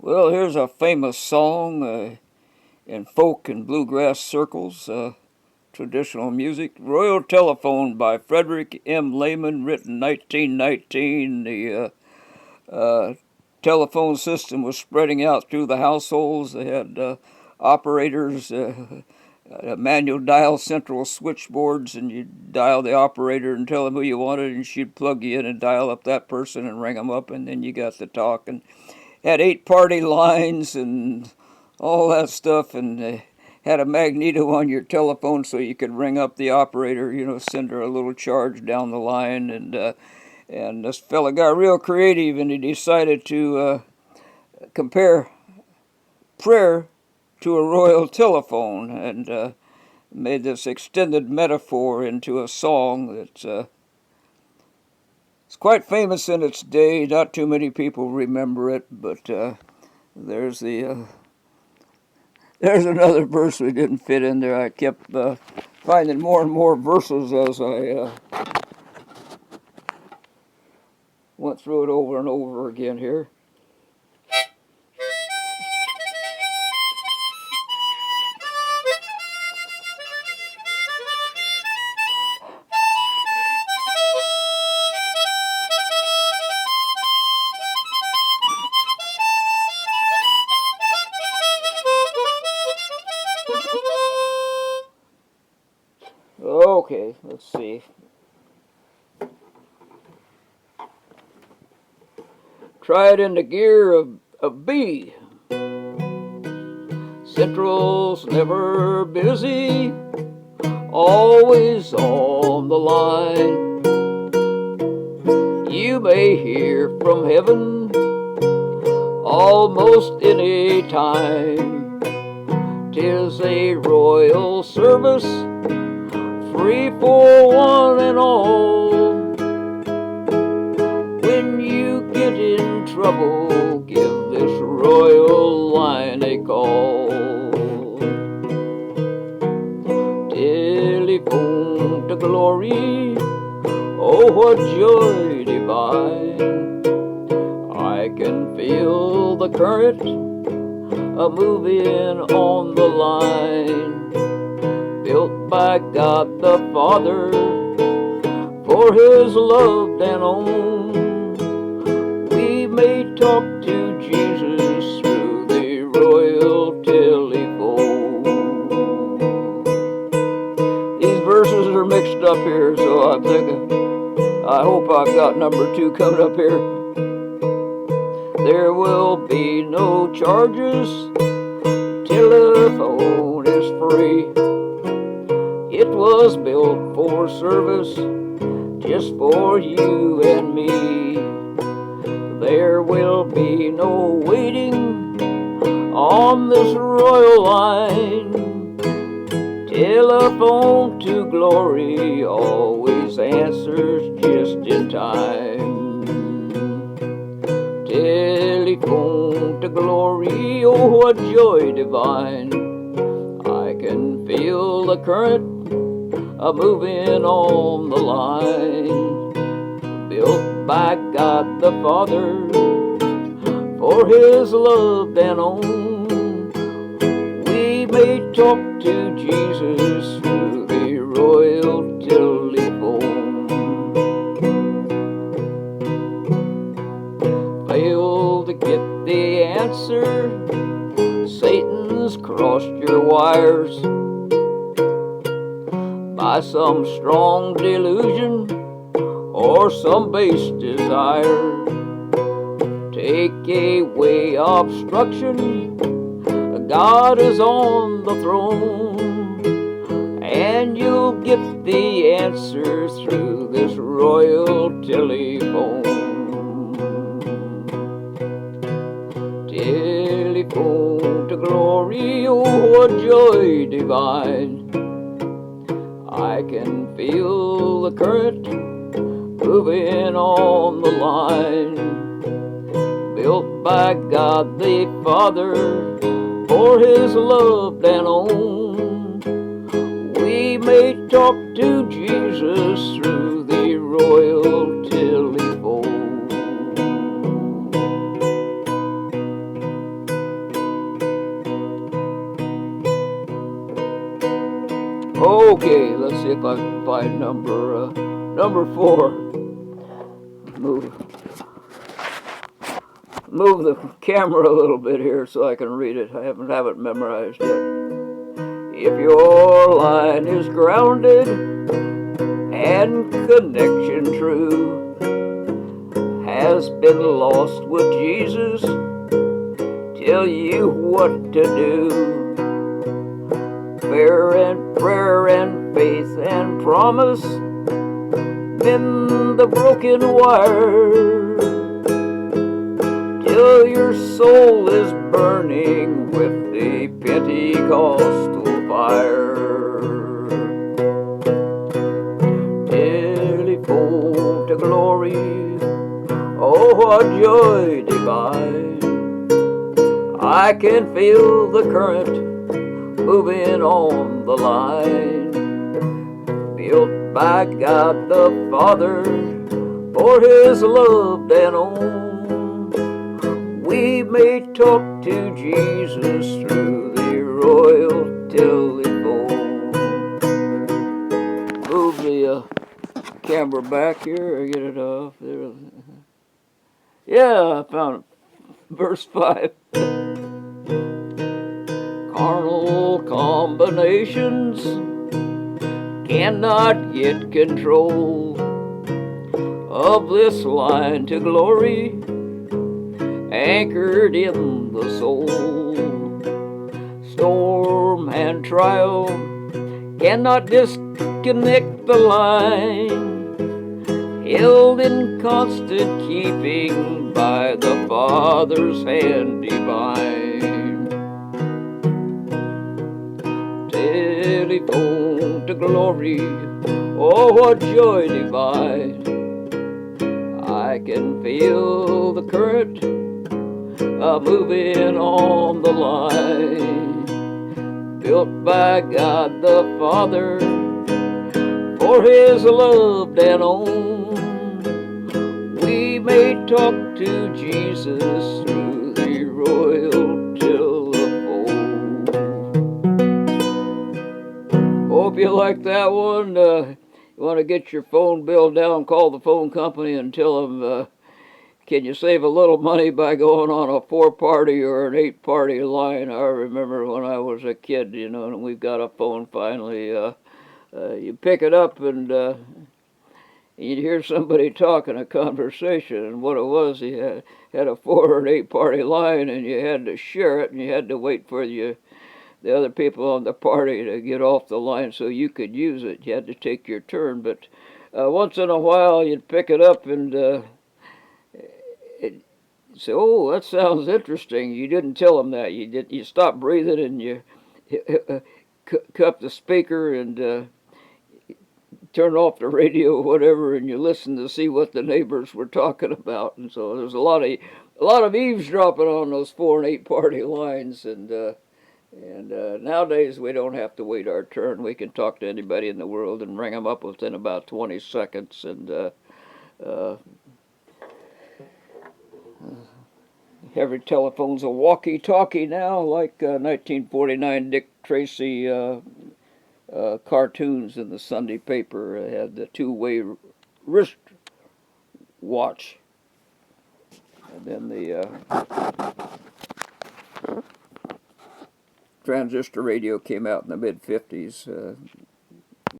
Well, here's a famous song in folk and bluegrass circles, traditional music. Royal Telephone by Frederick Lehman, written 1919. The telephone system was spreading out through the households. They had operators, manual dial central switchboards, and you'd dial the operator and tell them who you wanted, and she'd plug you in and dial up that person and ring them up, and then you got to talk. And had 8 party lines and all that stuff, and had a magneto on your telephone so you could ring up the operator, send her a little charge down the line. And this fella got real creative, and he decided to compare prayer to a royal telephone, and made this extended metaphor into a song that's it's quite famous in its day. Not too many people remember it, but there's another verse we didn't fit in there. I kept finding more and more verses as I went through it over and over again here. Okay, let's see. Try it in the gear of B. Central's never busy, always on the line. You may hear from heaven almost any time. 'Tis a royal service, free for one and all. When you get in trouble, give this royal line a call. Telephone to glory, oh what joy divine. I can feel the current moving on the line, built by God the Father for His loved and own. We may talk to Jesus through the royal telephone. These verses are mixed up here, so I hope I've got number 2 coming up here. There will be no charges, telephone is free. It was built for service, just for you and me. There will be no waiting on this royal line. Telephone to glory always answers just in time. Telephone to glory, oh what joy divine. I can feel the current moving on the line, built by God the Father for His loved and own. We may talk to Jesus through the royal telephone. Fail to get the answer, Satan's crossed your wires. By some strong delusion or some base desire, take away obstruction, God is on the throne, and you'll get the answer through this royal telephone. Telephone to glory, oh what joy divine. I can feel the current moving on the line, built by God the Father for His loved and own. We may talk to Jesus through the royal telephone. Okay, let's see if I can find number 4. Move the camera a little bit here so I can read it. I haven't have it memorized yet. If your line is grounded and connection true, has been lost with Jesus, tell you what to do. Prayer and faith and promise, mend the broken wire, till your soul is burning with the Pentecostal fire. Telephone to glory, oh what joy divine. I can feel the current moving on the line, built by God the Father for His loved and own. We may talk to Jesus through the royal telephone. Move the camera back here, or get it off there. Yeah, I found it. Verse 5. Carnal combinations cannot get control of this line to glory, anchored in the soul. Storm and trial cannot disconnect the line, held in constant keeping by the Father's hand divine. Telephone to glory, oh what joy divine. I can feel the current moving on the line, built by God the Father for His loved and own. We may talk to Jesus through the royal telephone. Hope you like that one. You want to get your phone bill down, call the phone company and tell them, can you save a little money by going on a 4-party or an 8-party line? I remember when I was a kid, and we've got a phone finally. You pick it up and you'd hear somebody talking a conversation, and what it was, he had a 4 or an 8-party line, and you had to share it, and you had to wait for the other people on the party to get off the line so you could use it. You had to take your turn, but once in a while you'd pick it up and say, "Oh, that sounds interesting." You didn't tell them that. You stopped breathing and you cup the speaker and turn off the radio or whatever, and you listen to see what the neighbors were talking about. And so there's a lot of eavesdropping on those 4 and 8-party lines. And nowadays we don't have to wait our turn. We can talk to anybody in the world and ring them up within about 20 seconds. And every telephone's a walkie-talkie now, like 1949 Dick Tracy cartoons in the Sunday paper had the 2-way wrist watch. And then the transistor radio came out in the mid-50s.